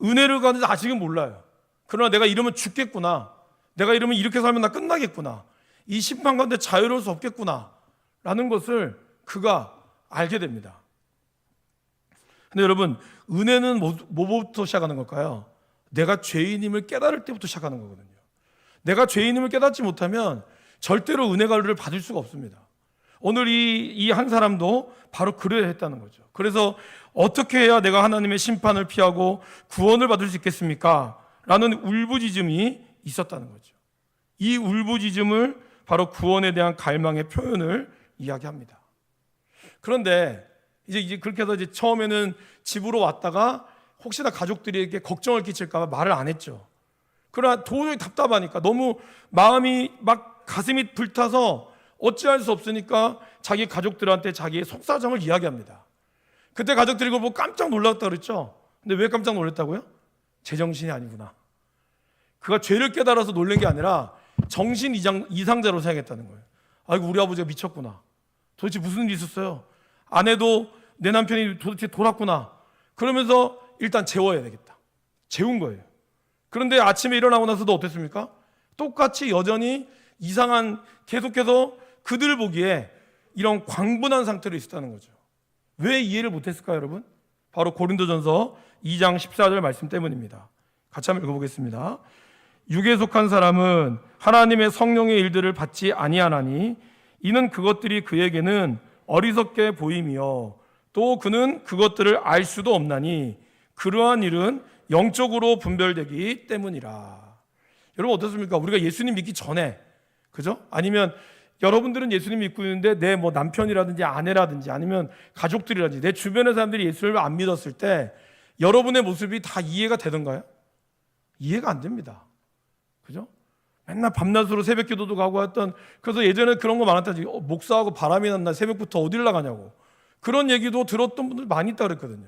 은혜를 가는지 아직은 몰라요. 그러나 내가 이러면 죽겠구나, 내가 이러면 이렇게 살면 나 끝나겠구나, 이 심판 가운데 자유로울 수 없겠구나 라는 것을 그가 알게 됩니다. 근데 여러분, 은혜는 뭐부터 시작하는 걸까요? 내가 죄인임을 깨달을 때부터 시작하는 거거든요. 내가 죄인임을 깨닫지 못하면 절대로 은혜를 받을 수가 없습니다. 오늘 이 한 사람도 바로 그래야 했다는 거죠. 그래서 어떻게 해야 내가 하나님의 심판을 피하고 구원을 받을 수 있겠습니까? 라는 울부짖음이 있었다는 거죠. 이 울부짖음을 바로 구원에 대한 갈망의 표현을 이야기합니다. 그런데 이제 그렇게 해서 이제 처음에는 집으로 왔다가 혹시나 가족들에게 걱정을 끼칠까 봐 말을 안 했죠. 그러나 도저히 답답하니까, 너무 마음이 막 가슴이 불타서 어찌할 수 없으니까 자기 가족들한테 자기의 속사정을 이야기합니다. 그때 가족들이 그걸 보고 깜짝 놀랐다 그랬죠. 근데 왜 깜짝 놀랐다고요? 제정신이 아니구나. 그가 죄를 깨달아서 놀란 게 아니라 정신 이상자로 생각했다는 거예요. 아이고, 우리 아버지가 미쳤구나. 도대체 무슨 일이 있었어요? 아내도 내 남편이 도대체 돌았구나. 그러면서 일단 재워야 되겠다. 재운 거예요. 그런데 아침에 일어나고 나서도 어땠습니까? 똑같이 여전히 이상한, 계속해서 그들 보기에 이런 광분한 상태로 있었다는 거죠. 왜 이해를 못했을까요, 여러분? 바로 고린도전서 2장 14절 말씀 때문입니다. 같이 한번 읽어보겠습니다. 육에 속한 사람은 하나님의 성령의 일들을 받지 아니하나니 이는 그것들이 그에게는 어리석게 보임이요 또 그는 그것들을 알 수도 없나니 그러한 일은 영적으로 분별되기 때문이라. 여러분 어떻습니까? 우리가 예수님 믿기 전에, 그죠? 아니면 여러분들은 예수님 믿고 있는데 내 남편이라든지 아내라든지 아니면 가족들이라든지 내 주변의 사람들이 예수를 안 믿었을 때 여러분의 모습이 다 이해가 되던가요? 이해가 안 됩니다. 그죠? 맨날 밤낮으로 새벽 기도도 가고 했던, 그래서 예전에 그런 거 많았다. 목사하고 바람이 났나 새벽부터 어딜 나가냐고 그런 얘기도 들었던 분들 많이 있다 그랬거든요.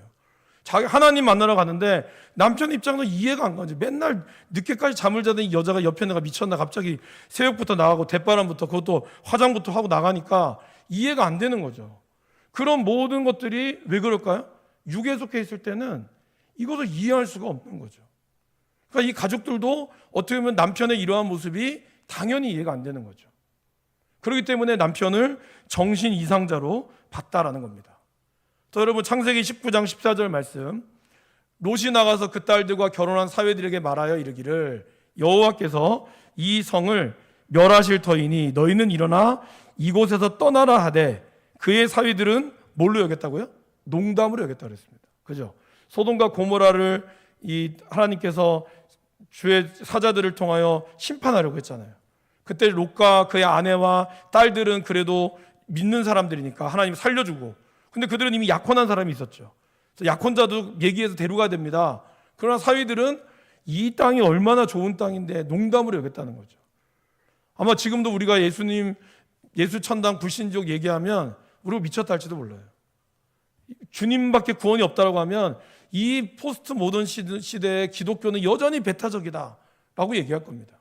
자기 하나님 만나러 가는데 남편 입장도 이해가 안 가지. 맨날 늦게까지 잠을 자던 이 여자가 옆에 내가 미쳤나 갑자기 새벽부터 나가고 대바람부터 그것도 화장부터 하고 나가니까 이해가 안 되는 거죠. 그런 모든 것들이 왜 그럴까요? 육에 속해 있을 때는 이것을 이해할 수가 없는 거죠. 그러니까 이 가족들도 어떻게 보면 남편의 이러한 모습이 당연히 이해가 안 되는 거죠. 그렇기 때문에 남편을 정신 이상자로 봤다라는 겁니다. 또 여러분 창세기 19장 14절 말씀, 롯이 나가서 그 딸들과 결혼한 사회들에게 말하여 이르기를 여호와께서 이 성을 멸하실 터이니 너희는 일어나 이곳에서 떠나라 하되 그의 사위들은 뭘로 여겼다고요? 농담으로 여겼다고 그랬습니다. 그죠? 소돔과 고모라를 이 하나님께서 주의 사자들을 통하여 심판하려고 했잖아요. 그때 롯과 그의 아내와 딸들은 그래도 믿는 사람들이니까 하나님이 살려주고, 근데 그들은 이미 약혼한 사람이 있었죠. 그래서 약혼자도 얘기해서 데려가야 됩니다. 그러나 사위들은 이 땅이 얼마나 좋은 땅인데 농담으로 여겼다는 거죠. 아마 지금도 우리가 예수 천당 불신족 얘기하면 우리가 미쳤다 할지도 몰라요. 주님밖에 구원이 없다라고 하면 이 포스트 모던 시대의 기독교는 여전히 배타적이다라고 얘기할 겁니다.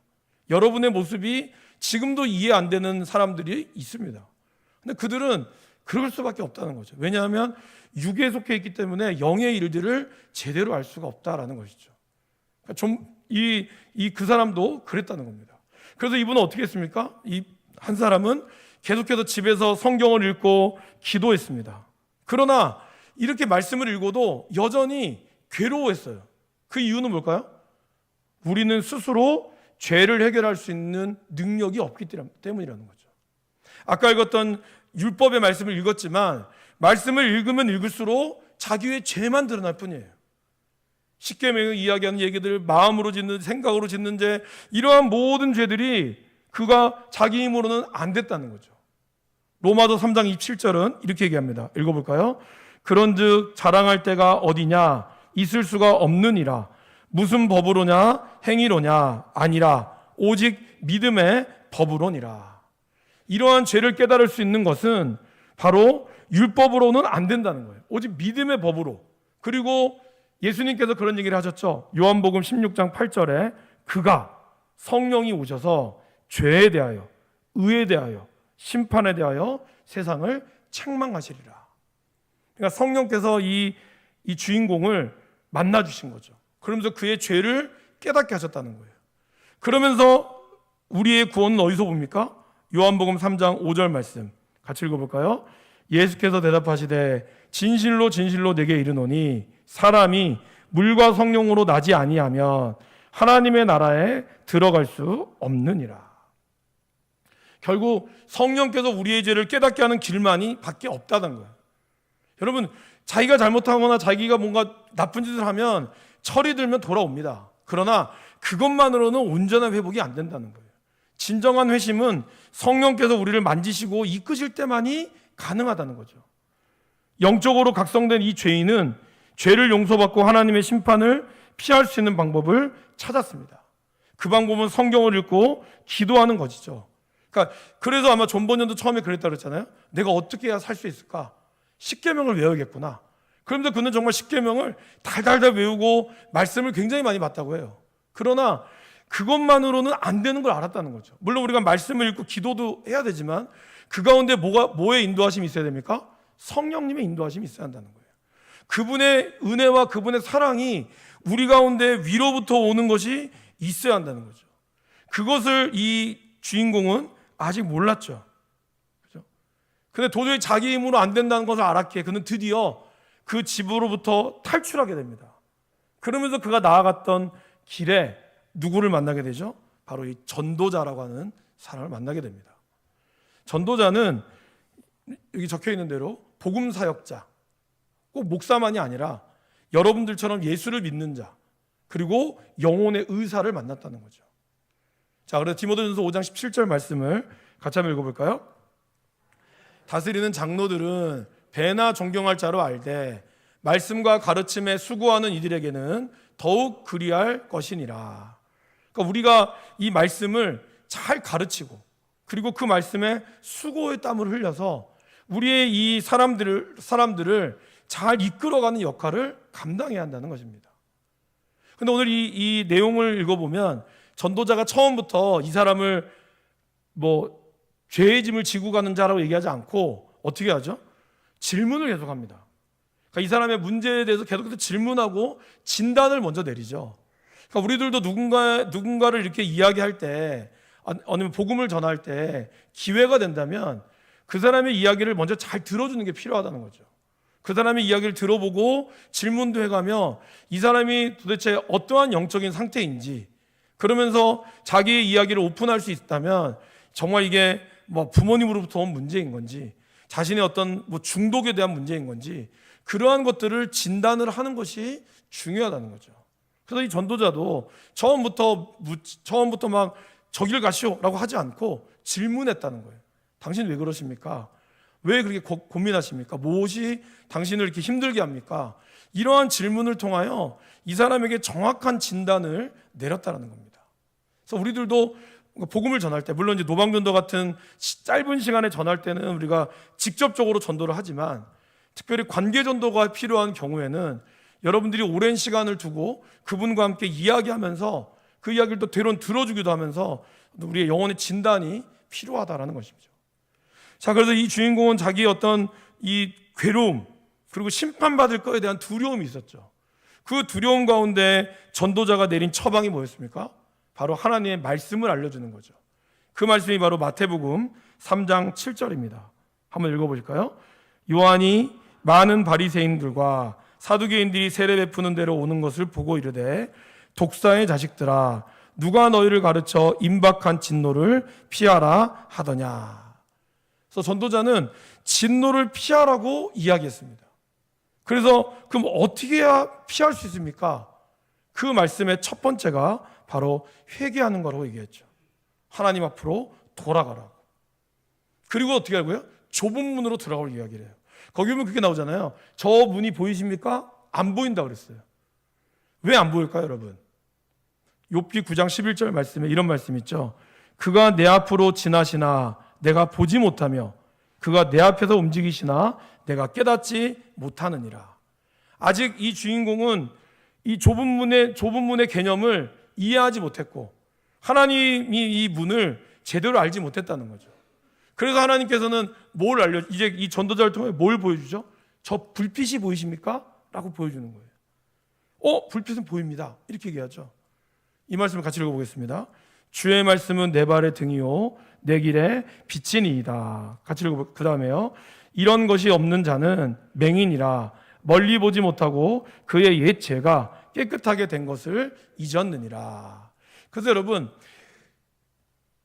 여러분의 모습이 지금도 이해 안 되는 사람들이 있습니다. 근데 그들은 그럴 수밖에 없다는 거죠. 왜냐하면 육에 속해 있기 때문에 영의 일들을 제대로 알 수가 없다라는 것이죠. 그 사람도 그랬다는 겁니다. 그래서 이분은 어떻게 했습니까? 이 한 사람은 계속해서 집에서 성경을 읽고 기도했습니다. 그러나 이렇게 말씀을 읽어도 여전히 괴로워했어요. 그 이유는 뭘까요? 우리는 스스로 죄를 해결할 수 있는 능력이 없기 때문이라는 거죠. 아까 읽었던 율법의 말씀을 읽었지만 말씀을 읽으면 읽을수록 자기의 죄만 드러날 뿐이에요. 십계명을 이야기하는 얘기들, 마음으로 짓는, 생각으로 짓는 죄, 이러한 모든 죄들이 그가 자기 힘으로는 안 됐다는 거죠. 로마서 3장 27절은 이렇게 얘기합니다. 읽어볼까요? 그런즉 자랑할 때가 어디냐? 있을 수가 없느니라. 무슨 법으로냐? 행위로냐? 아니라 오직 믿음의 법으로니라. 이러한 죄를 깨달을 수 있는 것은 바로 율법으로는 안 된다는 거예요. 오직 믿음의 법으로. 그리고 예수님께서 그런 얘기를 하셨죠. 요한복음 16장 8절에 그가 성령이 오셔서 죄에 대하여, 의에 대하여, 심판에 대하여 세상을 책망하시리라. 그러니까 성령께서 이 주인공을 만나주신 거죠. 그러면서 그의 죄를 깨닫게 하셨다는 거예요. 그러면서 우리의 구원은 어디서 봅니까? 요한복음 3장 5절 말씀 같이 읽어볼까요? 예수께서 대답하시되 진실로 진실로 내게 이르노니 사람이 물과 성령으로 나지 아니하면 하나님의 나라에 들어갈 수 없느니라. 결국 성령께서 우리의 죄를 깨닫게 하는 길만이 밖에 없다는 거예요. 여러분, 자기가 잘못하거나 자기가 뭔가 나쁜 짓을 하면 철이 들면 돌아옵니다. 그러나 그것만으로는 온전한 회복이 안 된다는 거예요. 진정한 회심은 성령께서 우리를 만지시고 이끄실 때만이 가능하다는 거죠. 영적으로 각성된 이 죄인은 죄를 용서받고 하나님의 심판을 피할 수 있는 방법을 찾았습니다. 그 방법은 성경을 읽고 기도하는 것이죠. 그래서 아마 존 번연도 처음에 그랬다고 그랬잖아요. 내가 어떻게 해야 살 수 있을까? 십계명을 외워야겠구나. 그런데 그는 정말 십계명을 달달달 외우고 말씀을 굉장히 많이 봤다고 해요. 그러나 그것만으로는 안 되는 걸 알았다는 거죠. 물론 우리가 말씀을 읽고 기도도 해야 되지만 그 가운데 뭐의 인도하심이 있어야 됩니까? 성령님의 인도하심이 있어야 한다는 거예요. 그분의 은혜와 그분의 사랑이 우리 가운데 위로부터 오는 것이 있어야 한다는 거죠. 그것을 이 주인공은 아직 몰랐죠. 그죠? 근데 도저히 자기 힘으로 안 된다는 것을 알았기에 그는 드디어 그 집으로부터 탈출하게 됩니다. 그러면서 그가 나아갔던 길에 누구를 만나게 되죠? 바로 이 전도자라고 하는 사람을 만나게 됩니다. 전도자는 여기 적혀 있는 대로 복음 사역자, 꼭 목사만이 아니라 여러분들처럼 예수를 믿는 자, 그리고 영혼의 의사를 만났다는 거죠. 자, 그래서 디모데전서 5장 17절 말씀을 같이 한번 읽어볼까요? 다스리는 장로들은 배나 존경할 자로 알되 말씀과 가르침에 수고하는 이들에게는 더욱 그리할 것이니라. 그러니까 우리가 이 말씀을 잘 가르치고 그리고 그 말씀에 수고의 땀을 흘려서 우리의 이 사람들을 잘 이끌어가는 역할을 감당해야 한다는 것입니다. 그런데 오늘 이 내용을 읽어보면 전도자가 처음부터 이 사람을 죄의 짐을 지고 가는 자라고 얘기하지 않고 어떻게 하죠? 질문을 계속합니다. 그러니까 이 사람의 문제에 대해서 계속해서 질문하고 진단을 먼저 내리죠. 그러니까 우리들도 누군가를 이렇게 이야기할 때, 아니면 복음을 전할 때 기회가 된다면 그 사람의 이야기를 먼저 잘 들어주는 게 필요하다는 거죠. 그 사람의 이야기를 들어보고 질문도 해가며 이 사람이 도대체 어떠한 영적인 상태인지, 그러면서 자기의 이야기를 오픈할 수 있다면 정말 이게 부모님으로부터 온 문제인 건지, 자신의 어떤 중독에 대한 문제인 건지, 그러한 것들을 진단을 하는 것이 중요하다는 거죠. 그래서 이 전도자도 처음부터 막 저길 가시오라고 하지 않고 질문했다는 거예요. 당신 왜 그러십니까? 왜 그렇게 고민하십니까? 무엇이 당신을 이렇게 힘들게 합니까? 이러한 질문을 통하여 이 사람에게 정확한 진단을 내렸다는 겁니다. 그래서 우리들도 복음을 전할 때, 물론 이제 노방전도 같은 짧은 시간에 전할 때는 우리가 직접적으로 전도를 하지만, 특별히 관계 전도가 필요한 경우에는 여러분들이 오랜 시간을 두고 그분과 함께 이야기하면서 그 이야기를 또 되론 들어주기도 하면서 우리의 영혼의 진단이 필요하다라는 것이죠. 자, 그래서 이 주인공은 자기의 어떤 이 괴로움, 그리고 심판받을 것에 대한 두려움이 있었죠. 그 두려움 가운데 전도자가 내린 처방이 뭐였습니까? 바로 하나님의 말씀을 알려주는 거죠. 그 말씀이 바로 마태복음 3장 7절입니다. 한번 읽어보실까요? 요한이 많은 바리새인들과 사두개인들이 세례 베푸는 데로 오는 것을 보고 이르되, 독사의 자식들아, 누가 너희를 가르쳐 임박한 진노를 피하라 하더냐. 그래서 전도자는 진노를 피하라고 이야기했습니다. 그래서 그럼 어떻게 해야 피할 수 있습니까? 그 말씀의 첫 번째가 바로 회개하는 거라고 얘기했죠. 하나님 앞으로 돌아가라고. 그리고 어떻게 하고요? 좁은 문으로 들어갈 이야기를 해요. 거기 보면 그렇게 나오잖아요. 저 문이 보이십니까? 안 보인다 그랬어요. 왜 안 보일까요, 여러분? 욥기 9장 11절 말씀에 이런 말씀 있죠. 그가 내 앞으로 지나시나 내가 보지 못하며 그가 내 앞에서 움직이시나 내가 깨닫지 못하느니라. 아직 이 주인공은 이 좁은 문의 개념을 이해하지 못했고, 하나님이 이 문을 제대로 알지 못했다는 거죠. 그래서 하나님께서는 이제 이 전도자를 통해 뭘 보여주죠? 저 불빛이 보이십니까? 라고 보여주는 거예요. 불빛은 보입니다. 이렇게 얘기하죠. 이 말씀을 같이 읽어보겠습니다. 주의 말씀은 내 발의 등이요 내 길에 빛이니이다. 같이 읽어볼게요. 그 다음에요. 이런 것이 없는 자는 맹인이라 멀리 보지 못하고 그의 옛 죄가 깨끗하게 된 것을 잊었느니라. 그래서 여러분,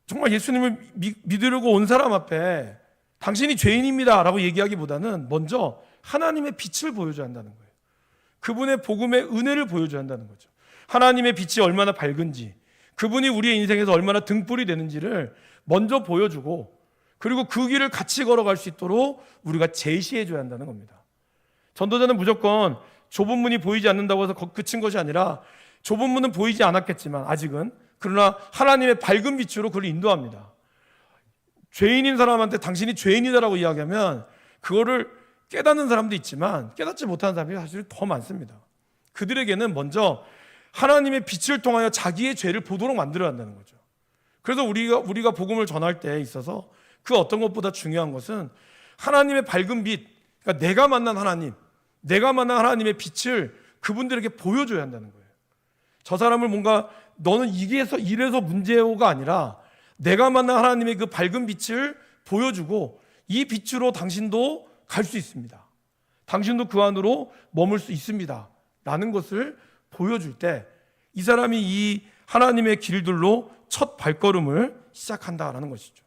정말 예수님을 믿으려고 온 사람 앞에 당신이 죄인입니다 라고 얘기하기보다는 먼저 하나님의 빛을 보여줘야 한다는 거예요. 그분의 복음의 은혜를 보여줘야 한다는 거죠. 하나님의 빛이 얼마나 밝은지, 그분이 우리의 인생에서 얼마나 등불이 되는지를 먼저 보여주고, 그리고 그 길을 같이 걸어갈 수 있도록 우리가 제시해줘야 한다는 겁니다. 전도자는 무조건 좁은 문이 보이지 않는다고 해서 그친 것이 아니라, 좁은 문은 보이지 않았겠지만 아직은, 그러나 하나님의 밝은 빛으로 그를 인도합니다. 죄인인 사람한테 당신이 죄인이다라고 이야기하면 그거를 깨닫는 사람도 있지만 깨닫지 못하는 사람이 사실 더 많습니다. 그들에게는 먼저 하나님의 빛을 통하여 자기의 죄를 보도록 만들어야 한다는 거죠. 그래서 우리가 복음을 전할 때 있어서 그 어떤 것보다 중요한 것은 하나님의 밝은 빛, 그러니까 내가 만난 하나님의 빛을 그분들에게 보여줘야 한다는 거예요. 저 사람을 뭔가 너는 이래서 문제요가 아니라 내가 만난 하나님의 그 밝은 빛을 보여주고, 이 빛으로 당신도 갈 수 있습니다. 당신도 그 안으로 머물 수 있습니다. 라는 것을 보여줄 때 이 사람이 이 하나님의 길들로 첫 발걸음을 시작한다라는 것이죠.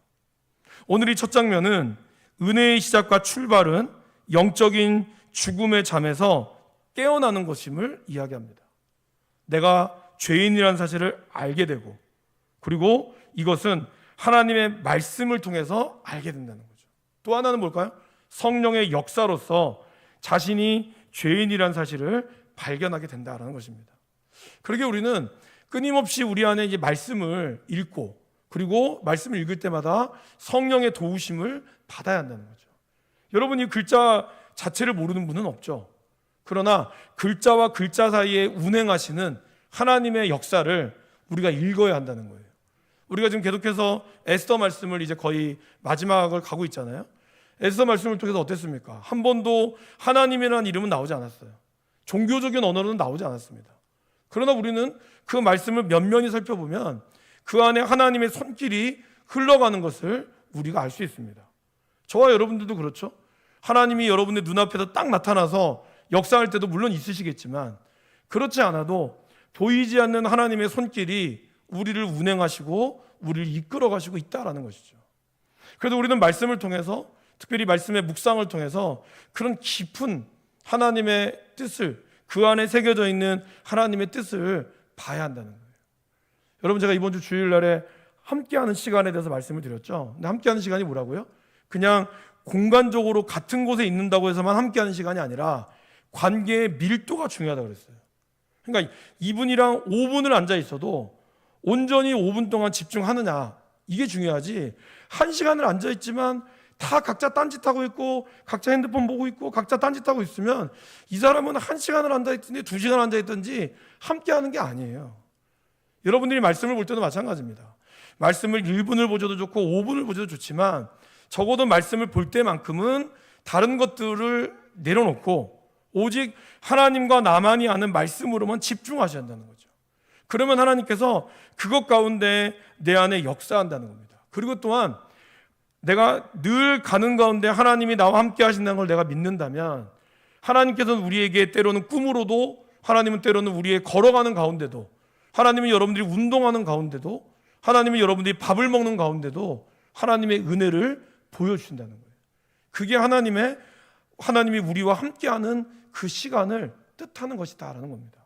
오늘 이 첫 장면은 은혜의 시작과 출발은 영적인 죽음의 잠에서 깨어나는 것임을 이야기합니다. 내가 죄인이라는 사실을 알게 되고, 그리고 이것은 하나님의 말씀을 통해서 알게 된다는 거죠. 또 하나는 뭘까요? 성령의 역사로서 자신이 죄인이라는 사실을 발견하게 된다는 것입니다. 그러게 우리는 끊임없이 우리 안에 이제 말씀을 읽고, 그리고 말씀을 읽을 때마다 성령의 도우심을 받아야 한다는 거죠. 여러분, 이 글자 자체를 모르는 분은 없죠. 그러나 글자와 글자 사이에 운행하시는 하나님의 역사를 우리가 읽어야 한다는 거예요. 우리가 지금 계속해서 에스더 말씀을 이제 거의 마지막을 가고 있잖아요. 에스더 말씀을 통해서 어땠습니까? 한 번도 하나님이라는 이름은 나오지 않았어요. 종교적인 언어로는 나오지 않았습니다. 그러나 우리는 그 말씀을 면면히 살펴보면 그 안에 하나님의 손길이 흘러가는 것을 우리가 알 수 있습니다. 저와 여러분들도 그렇죠. 하나님이 여러분의 눈앞에서 딱 나타나서 역사할 때도 물론 있으시겠지만, 그렇지 않아도 보이지 않는 하나님의 손길이 우리를 운행하시고 우리를 이끌어 가시고 있다라는 것이죠. 그래서 우리는 말씀을 통해서, 특별히 말씀의 묵상을 통해서 그런 깊은 하나님의 뜻을, 그 안에 새겨져 있는 하나님의 뜻을 봐야 한다는 거예요. 여러분, 제가 이번 주 주일날에 함께하는 시간에 대해서 말씀을 드렸죠. 근데 함께하는 시간이 뭐라고요? 그냥 공간적으로 같은 곳에 있는다고 해서만 함께하는 시간이 아니라 관계의 밀도가 중요하다고 그랬어요. 그러니까 이분이랑 5분을 앉아 있어도 온전히 5분 동안 집중하느냐, 이게 중요하지. 1시간을 앉아 있지만 다 각자 딴짓하고 있고 각자 핸드폰 보고 있고 각자 딴짓하고 있으면 이 사람은 1시간을 앉아 있든지 2시간 앉아 있든지 함께하는 게 아니에요. 여러분들이 말씀을 볼 때도 마찬가지입니다. 말씀을 1분을 보셔도 좋고 5분을 보셔도 좋지만 적어도 말씀을 볼 때만큼은 다른 것들을 내려놓고 오직 하나님과 나만이 아는 말씀으로만 집중하셔야 한다는 거죠. 그러면 하나님께서 그것 가운데 내 안에 역사한다는 겁니다. 그리고 또한 내가 늘 가는 가운데 하나님이 나와 함께 하신다는 걸 내가 믿는다면 하나님께서는 우리에게 때로는 꿈으로도, 하나님은 때로는 우리의 걸어가는 가운데도, 하나님은 여러분들이 운동하는 가운데도, 하나님은 여러분들이 밥을 먹는 가운데도 하나님의 은혜를 보여주신다는 거예요. 그게 하나님이 우리와 함께하는 그 시간을 뜻하는 것이다라는 겁니다.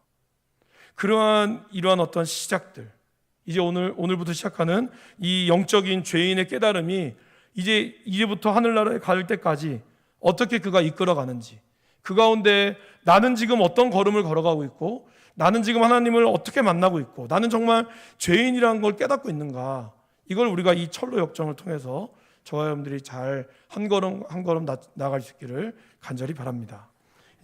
이러한 어떤 시작들, 이제 오늘부터 시작하는 이 영적인 죄인의 깨달음이 이제부터 하늘나라에 갈 때까지 어떻게 그가 이끌어가는지, 그 가운데 나는 지금 어떤 걸음을 걸어가고 있고, 나는 지금 하나님을 어떻게 만나고 있고, 나는 정말 죄인이라는 걸 깨닫고 있는가, 이걸 우리가 이 철로 역정을 통해서 저와 여러분들이 잘 한 걸음 한 걸음 나아갈 수 있기를 간절히 바랍니다.